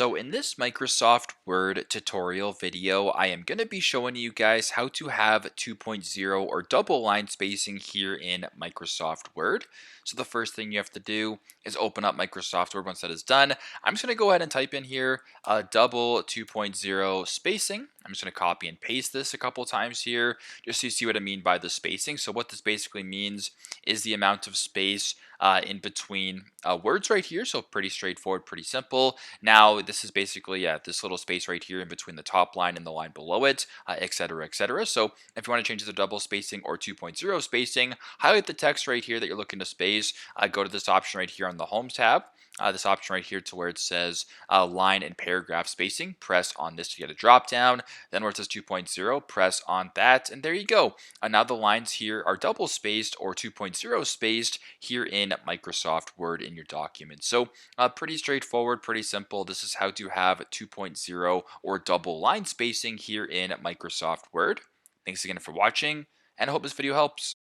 So in this Microsoft Word tutorial video, I am going to be showing you guys how to have 2.0 or double line spacing here in Microsoft Word. So the first thing you have to do is open up Microsoft Word. Once that is done, I'm just going to go ahead and type in here double 2.0 spacing. I'm just going to copy and paste this a couple times here just so you see what I mean by the spacing. So what this basically means is the amount of space in between words right here. So pretty straightforward, pretty simple. Now, this is basically, this little space right here in between the top line and the line below it, et cetera, et cetera. So if you want to change it to double spacing or 2.0 spacing, highlight the text right here that you're looking to space, go to this option right here on the Home tab, this option right here to where it says line and paragraph spacing. Press on this to get a drop down. Then where it says 2.0, press on that, and there you go. Now the lines here are double spaced or 2.0 spaced here in Microsoft Word in your document. So pretty straightforward, pretty simple. This is how to have 2.0 or double line spacing here in Microsoft Word. Thanks again for watching, and I hope this video helps.